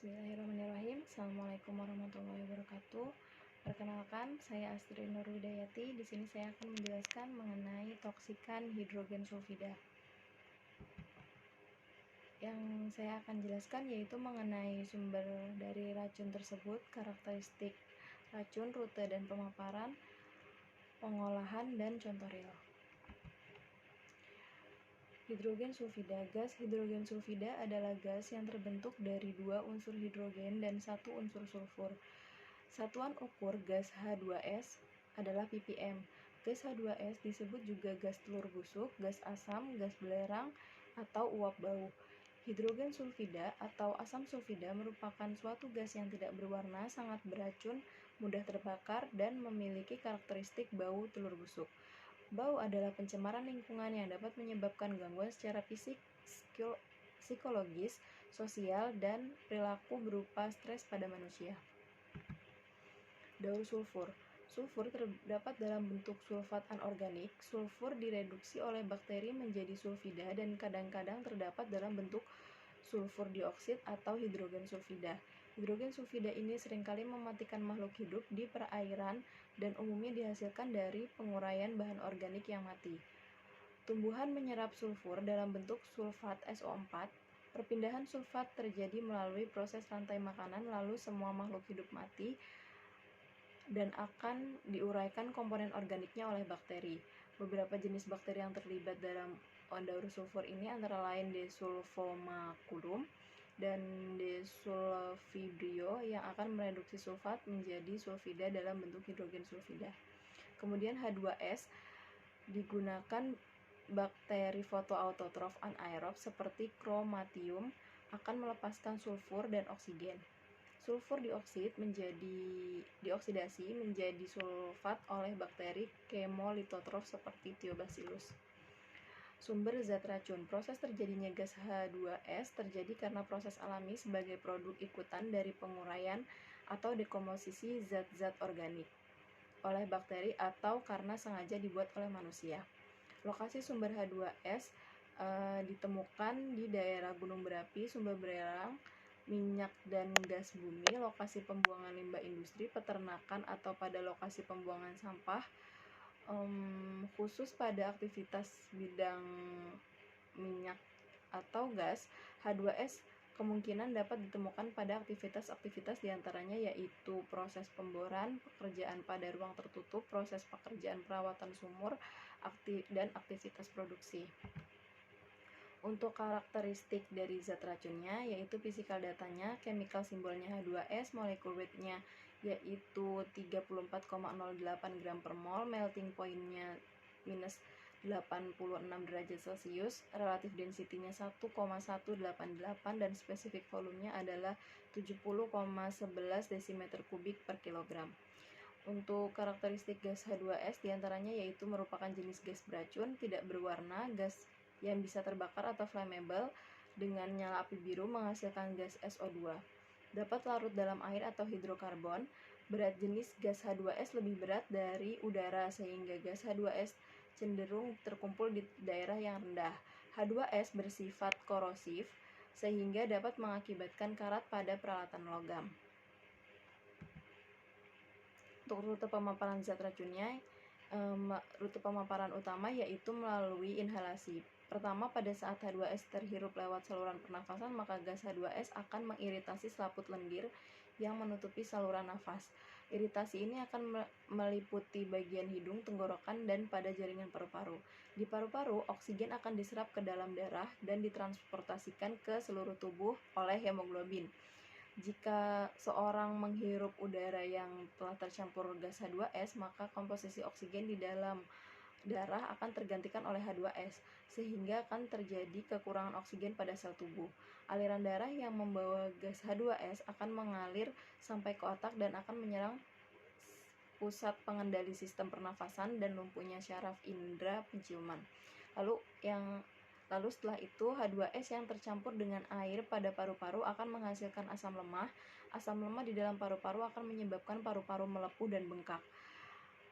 Bismillahirrahmanirrahim. Assalamualaikum warahmatullahi wabarakatuh. Perkenalkan, saya Astrid Nurwidayati. Di sini saya akan menjelaskan mengenai toksikan hidrogen sulfida. Yang saya akan jelaskan yaitu mengenai sumber dari racun tersebut, karakteristik racun, rute dan pemaparan, pengolahan, dan contoh real. Hidrogen sulfida. Gas hidrogen sulfida adalah gas yang terbentuk dari 2 unsur hidrogen dan 1 unsur sulfur. Satuan ukur gas H2S adalah ppm. Gas H2S disebut juga gas telur busuk, gas asam, gas belerang, atau uap bau. Hidrogen sulfida atau asam sulfida merupakan suatu gas yang tidak berwarna, sangat beracun, mudah terbakar, dan memiliki karakteristik bau telur busuk. Bau adalah pencemaran lingkungan yang dapat menyebabkan gangguan secara fisik, psikologis, sosial, dan perilaku berupa stres pada manusia. Daur sulfur. Sulfur terdapat dalam bentuk sulfat anorganik. Sulfur direduksi oleh bakteri menjadi sulfida dan kadang-kadang terdapat dalam bentuk sulfur dioksid atau hidrogen sulfida. Hidrogen sulfida ini seringkali mematikan makhluk hidup di perairan dan umumnya dihasilkan dari penguraian bahan organik yang mati. Tumbuhan menyerap sulfur dalam bentuk sulfat SO4. Perpindahan sulfat terjadi melalui proses rantai makanan, lalu semua makhluk hidup mati dan akan diuraikan komponen organiknya oleh bakteri. Beberapa jenis bakteri yang terlibat dalam daur sulfur ini antara lain Desulfomaculum dan Desulfibrio yang akan mereduksi sulfat menjadi sulfida dalam bentuk hidrogen sulfida. Kemudian H2S digunakan bakteri fotoautotrof anaerob seperti Chromatium akan melepaskan sulfur dan oksigen. Sulfur dioksidasi menjadi sulfat oleh bakteri chemolitotrof seperti Thiobacillus. Sumber zat racun. Proses terjadinya gas H2S terjadi karena proses alami sebagai produk ikutan dari penguraian atau dekomposisi zat-zat organik oleh bakteri atau karena sengaja dibuat oleh manusia. Lokasi sumber H2S ditemukan di daerah gunung berapi, sumber belerang, minyak dan gas bumi, lokasi pembuangan limbah industri, peternakan, atau pada lokasi pembuangan sampah. Khusus pada aktivitas bidang minyak atau gas, H2S kemungkinan dapat ditemukan pada aktivitas-aktivitas diantaranya yaitu proses pemboran, pekerjaan pada ruang tertutup, proses pekerjaan perawatan sumur, dan aktivitas produksi. Untuk karakteristik dari zat racunnya yaitu physical datanya, chemical simbolnya H2S, molecular weight-nya yaitu 34,08 gram per mol, melting point-nya minus 86 derajat Celcius, relative density-nya 1,188 dan spesifik volumenya adalah 70,11 desimeter kubik per kilogram. Untuk karakteristik gas H2S diantaranya yaitu merupakan jenis gas beracun, tidak berwarna, gas yang bisa terbakar atau flammable, dengan nyala api biru menghasilkan gas SO2. Dapat larut dalam air atau hidrokarbon. Berat jenis gas H2S lebih berat dari udara sehingga gas H2S cenderung terkumpul di daerah yang rendah. H2S bersifat korosif sehingga dapat mengakibatkan karat pada peralatan logam. Untuk rute pemaparan zat racunnya, rute pemaparan utama yaitu melalui inhalasi. Pertama, pada saat H2S terhirup lewat saluran pernafasan, maka gas H2S akan mengiritasi selaput lendir yang menutupi saluran nafas. Iritasi ini akan meliputi bagian hidung, tenggorokan, dan pada jaringan paru-paru. Di paru-paru, oksigen akan diserap ke dalam darah dan ditransportasikan ke seluruh tubuh oleh hemoglobin. Jika seorang menghirup udara yang telah tercampur gas H2S, maka komposisi oksigen di dalam darah akan tergantikan oleh H2S, sehingga akan terjadi kekurangan oksigen pada sel tubuh. Aliran darah yang membawa gas H2S akan mengalir sampai ke otak dan akan menyerang pusat pengendali sistem pernafasan dan lumpuhnya syaraf indera penciuman. Lalu setelah itu H2S yang tercampur dengan air pada paru-paru akan menghasilkan asam lemah. Asam lemah di dalam paru-paru akan menyebabkan paru-paru melepuh dan bengkak.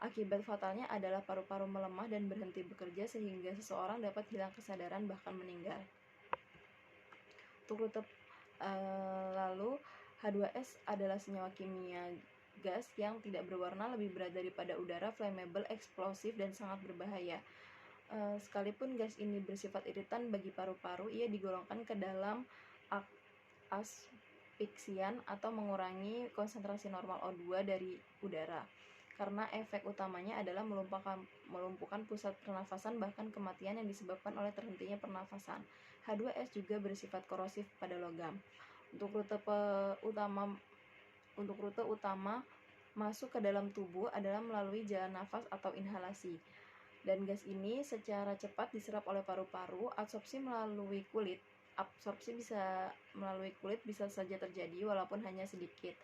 Akibat fatalnya adalah paru-paru melemah dan berhenti bekerja sehingga seseorang dapat hilang kesadaran bahkan meninggal. Lalu H2S adalah senyawa kimia gas yang tidak berwarna, lebih berat daripada udara, flammable, eksplosif, dan sangat berbahaya. Sekalipun gas ini bersifat iritan bagi paru-paru, ia digolongkan ke dalam asfiksian atau mengurangi konsentrasi normal O2 dari udara. Karena efek utamanya adalah melumpuhkan pusat pernafasan, bahkan kematian yang disebabkan oleh terhentinya pernafasan. H2S juga bersifat korosif pada logam. Untuk rute utama masuk ke dalam tubuh adalah melalui jalan nafas atau inhalasi. Dan gas ini secara cepat diserap oleh paru-paru. Absorpsi melalui kulit bisa saja terjadi walaupun hanya sedikit.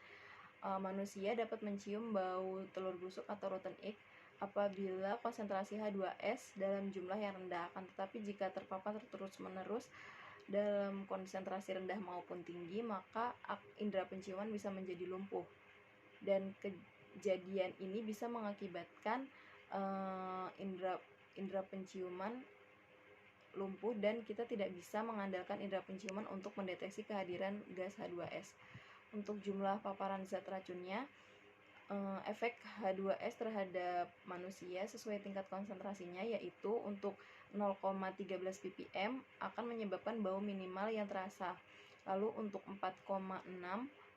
Manusia dapat mencium bau telur busuk atau rotten egg apabila konsentrasi H2S dalam jumlah yang rendah. Akan tetapi jika terpapar terus-menerus dalam konsentrasi rendah maupun tinggi, maka indera penciuman bisa menjadi lumpuh. Dan kejadian ini bisa mengakibatkan indera penciuman lumpuh, dan kita tidak bisa mengandalkan indera penciuman untuk mendeteksi kehadiran gas H2S. Untuk jumlah paparan zat racunnya, efek H2S terhadap manusia sesuai tingkat konsentrasinya, yaitu untuk 0,13 ppm akan menyebabkan bau minimal yang terasa. Lalu untuk 4,6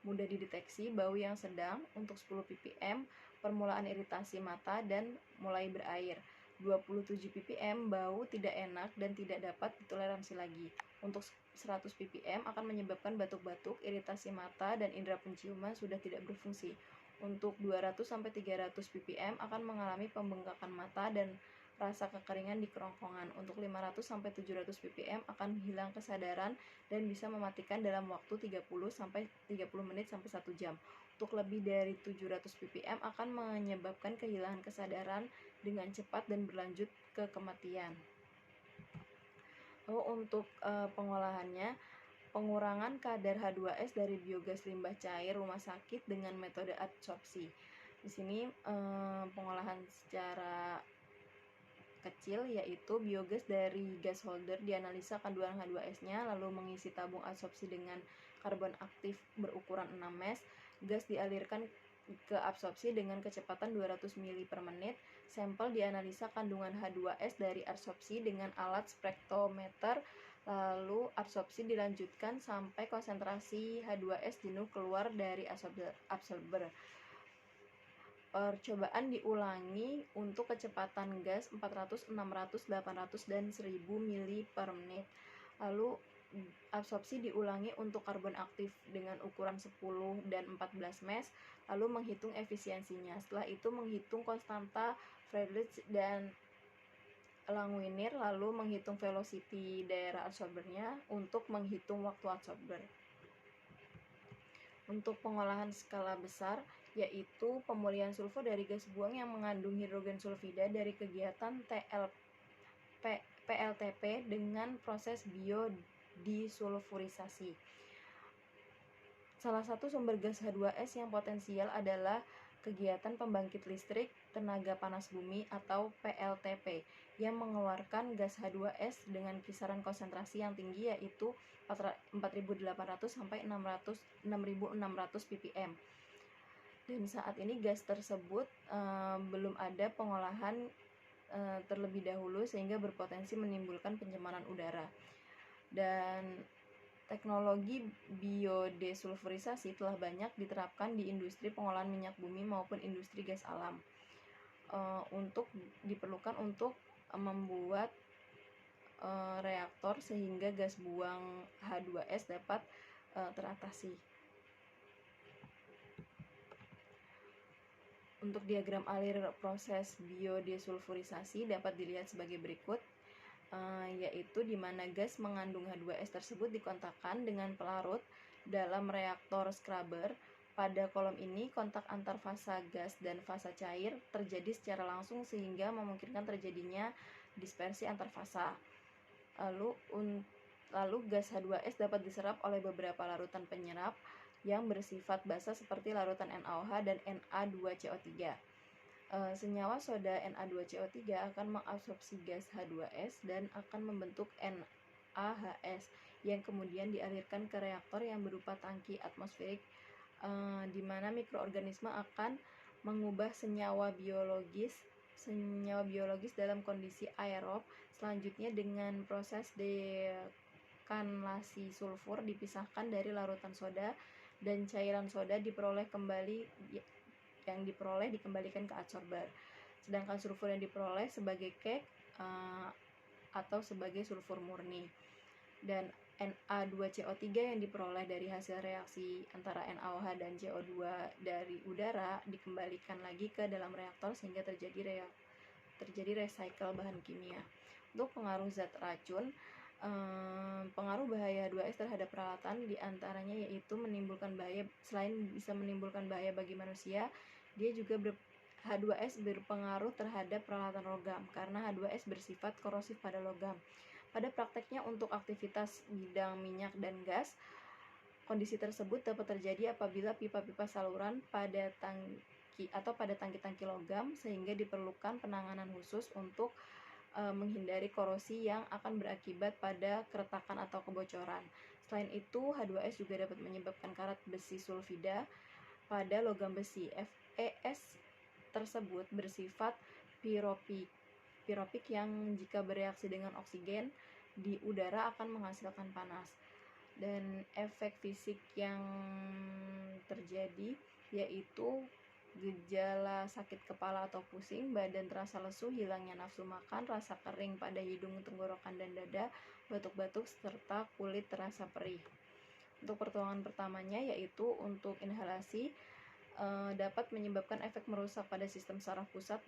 mudah dideteksi, bau yang sedang. Untuk 10 ppm permulaan iritasi mata dan mulai berair. 27 ppm bau tidak enak dan tidak dapat ditoleransi lagi. Untuk 100 ppm akan menyebabkan batuk-batuk, iritasi mata, dan indera penciuman sudah tidak berfungsi. Untuk 200-300 ppm akan mengalami pembengkakan mata dan rasa kekeringan di kerongkongan. Untuk 500-700 ppm akan hilang kesadaran dan bisa mematikan dalam waktu 30 menit sampai 1 jam. Untuk lebih dari 700 ppm akan menyebabkan kehilangan kesadaran dengan cepat dan berlanjut ke kematian. Untuk pengolahannya, pengurangan kadar H2S dari biogas limbah cair rumah sakit dengan metode adsorpsi. Di sini pengolahan secara kecil, yaitu biogas dari gas holder dianalisa kandungan H2S-nya, lalu mengisi tabung adsorpsi dengan karbon aktif berukuran 6 mesh. Gas dialirkan ke absorpsi dengan kecepatan 200 ml per menit. Sampel dianalisa kandungan H2S dari absorpsi dengan alat spektrometer. Lalu absorpsi dilanjutkan sampai konsentrasi H2S jenuh keluar dari absorber. Percobaan diulangi untuk kecepatan gas 400, 600, 800, dan 1000 ml per menit. Lalu absorpsi diulangi untuk karbon aktif dengan ukuran 10 dan 14 mesh, lalu menghitung efisiensinya. Setelah itu menghitung konstanta Friedrich dan Langmuir, lalu menghitung velocity daerah absorbernya untuk menghitung waktu absorber. Untuk pengolahan skala besar, yaitu pemulihan sulfur dari gas buang yang mengandung hidrogen sulfida dari kegiatan PLTP dengan proses biodisulfurisasi. Salah satu sumber gas H2S yang potensial adalah kegiatan pembangkit listrik tenaga panas bumi atau PLTP yang mengeluarkan gas H2S dengan kisaran konsentrasi yang tinggi, yaitu 4.800 sampai 6.600 ppm. Dan saat ini gas tersebut belum ada pengolahan terlebih dahulu sehingga berpotensi menimbulkan pencemaran udara. Dan teknologi biodesulfurisasi telah banyak diterapkan di industri pengolahan minyak bumi maupun industri gas alam. Untuk diperlukan untuk membuat reaktor sehingga gas buang H2S dapat teratasi. Untuk diagram alir proses biodesulfurisasi dapat dilihat sebagai berikut, yaitu di mana gas mengandung H2S tersebut dikontakkan dengan pelarut dalam reaktor scrubber. Pada kolom ini, kontak antar fasa gas dan fasa cair terjadi secara langsung sehingga memungkinkan terjadinya dispersi antar fasa. Lalu gas H2S dapat diserap oleh beberapa larutan penyerap yang bersifat basa seperti larutan NaOH dan Na2CO3. Senyawa soda Na2CO3 akan mengabsorpsi gas H2S dan akan membentuk NaHS yang kemudian dialirkan ke reaktor yang berupa tangki atmosferik, di mana mikroorganisme akan mengubah senyawa biologis dalam kondisi aerob. Selanjutnya dengan proses dekanlasi sulfur dipisahkan dari larutan soda dan cairan soda yang diperoleh dikembalikan ke adsorber. Sedangkan sulfur yang diperoleh sebagai cake atau sebagai sulfur murni. Dan Na2CO3 yang diperoleh dari hasil reaksi antara NaOH dan CO2 dari udara dikembalikan lagi ke dalam reaktor sehingga terjadi recycle bahan kimia. Untuk pengaruh zat racun, pengaruh bahaya H2S terhadap peralatan diantaranya yaitu selain bisa menimbulkan bahaya bagi manusia, dia juga H2S berpengaruh terhadap peralatan logam karena H2S bersifat korosif pada logam. Pada prakteknya untuk aktivitas bidang minyak dan gas, kondisi tersebut dapat terjadi apabila pipa-pipa saluran pada tangki-tangki logam, sehingga diperlukan penanganan khusus untuk menghindari korosi yang akan berakibat pada keretakan atau kebocoran. Selain itu, H2S juga dapat menyebabkan karat besi sulfida pada logam besi. FeS tersebut bersifat piropik yang jika bereaksi dengan oksigen di udara akan menghasilkan panas. Dan efek fisik yang terjadi yaitu gejala sakit kepala atau pusing, badan terasa lesu, hilangnya nafsu makan, rasa kering pada hidung, tenggorokan, dan dada, batuk-batuk, serta kulit terasa perih. Untuk pertolongan pertamanya yaitu untuk inhalasi, dapat menyebabkan efek merusak pada sistem saraf pusat,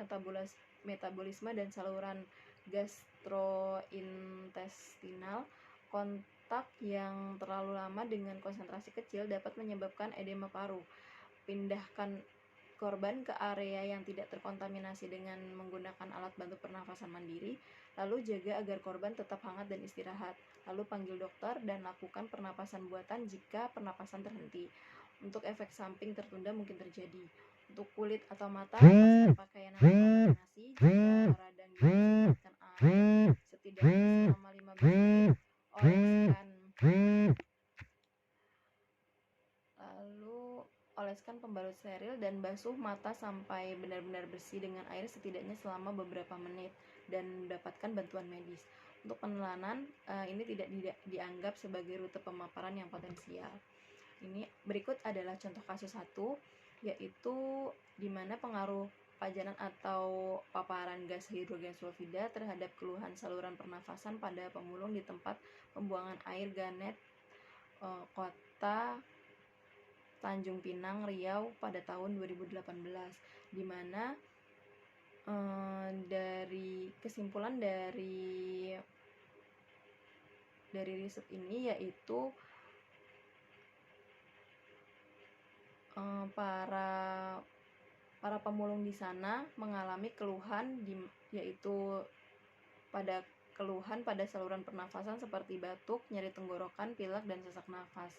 metabolisme, dan saluran gastrointestinal. Kontak yang terlalu lama dengan konsentrasi kecil dapat menyebabkan edema paru. Pindahkan korban ke area yang tidak terkontaminasi dengan menggunakan alat bantu pernafasan mandiri, lalu jaga agar korban tetap hangat dan istirahat. Lalu panggil dokter dan lakukan pernapasan buatan jika pernapasan terhenti. Untuk efek samping tertunda mungkin terjadi. Untuk kulit atau mata, lepaskan pakaian yang terkontaminasi. Jika radang disemprotkan air setidaknya selama 15 menit. Oleskan pembalut steril dan basuh mata sampai benar-benar bersih dengan air setidaknya selama beberapa menit dan dapatkan bantuan medis. Untuk penelanan, ini tidak dianggap sebagai rute pemaparan yang potensial. Ini berikut adalah contoh kasus 1, yaitu di mana pengaruh pajanan atau paparan gas hidrogen sulfida terhadap keluhan saluran pernafasan pada pemulung di tempat pembuangan air Ganet, Kota Tanjung Pinang, Riau pada tahun 2018, di mana dari kesimpulan dari riset ini yaitu para pemulung di sana mengalami keluhan yaitu pada saluran pernafasan seperti batuk, nyeri tenggorokan, pilek, dan sesak nafas.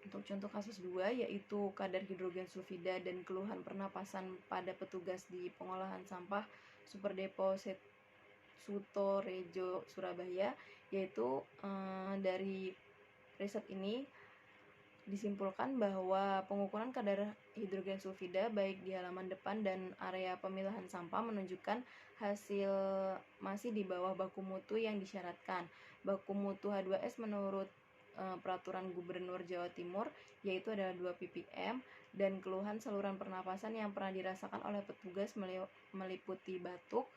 Untuk contoh kasus 2 yaitu kadar hidrogen sulfida dan keluhan pernapasan pada petugas di pengolahan sampah Superdepo Sutorejo, Surabaya, yaitu dari riset ini disimpulkan bahwa pengukuran kadar hidrogen sulfida baik di halaman depan dan area pemilahan sampah menunjukkan hasil masih di bawah baku mutu yang disyaratkan. Baku mutu H2S menurut peraturan Gubernur Jawa Timur yaitu adalah 2 ppm, dan keluhan saluran pernapasan yang pernah dirasakan oleh petugas meliputi batuk,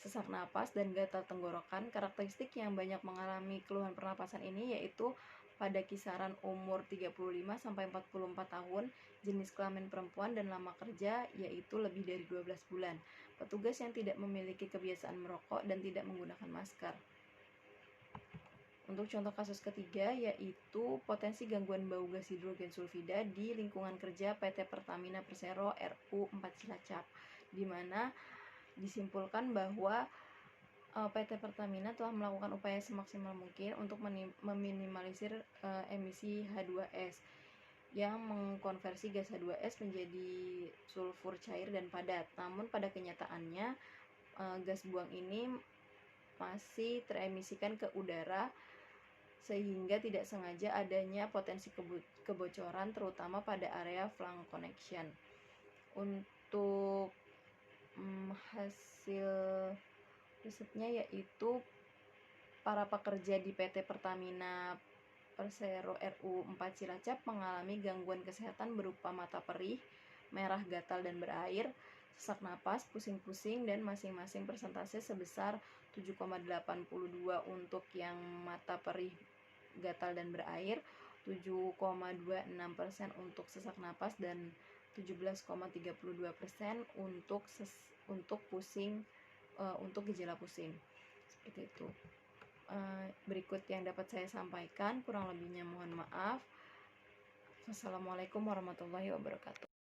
sesak napas, dan gatal tenggorokan. Karakteristik yang banyak mengalami keluhan pernapasan ini yaitu pada kisaran umur 35-44 tahun, jenis kelamin perempuan, dan lama kerja yaitu lebih dari 12 bulan. Petugas yang tidak memiliki kebiasaan merokok dan tidak menggunakan masker. Untuk contoh kasus ketiga yaitu potensi gangguan bau gas hidrogen sulfida di lingkungan kerja PT Pertamina Persero RU 4 Cilacap, di mana disimpulkan bahwa PT Pertamina telah melakukan upaya semaksimal mungkin untuk meminimalisir emisi H2S yang mengkonversi gas H2S menjadi sulfur cair dan padat. Namun pada kenyataannya gas buang ini masih teremisikan ke udara sehingga tidak sengaja adanya potensi kebocoran terutama pada area flank connection. Untuk hasil risetnya yaitu para pekerja di PT Pertamina Persero RU 4 Cilacap mengalami gangguan kesehatan berupa mata perih, merah gatal dan berair, sesak napas, pusing-pusing, dan masing-masing persentase sebesar 7,82 untuk yang mata perih, gatal dan berair, 7,26% untuk sesak napas, dan 17,32% untuk pusing, untuk gejala pusing. Seperti itu. Berikut yang dapat saya sampaikan, kurang lebihnya mohon maaf. Wassalamualaikum warahmatullahi wabarakatuh.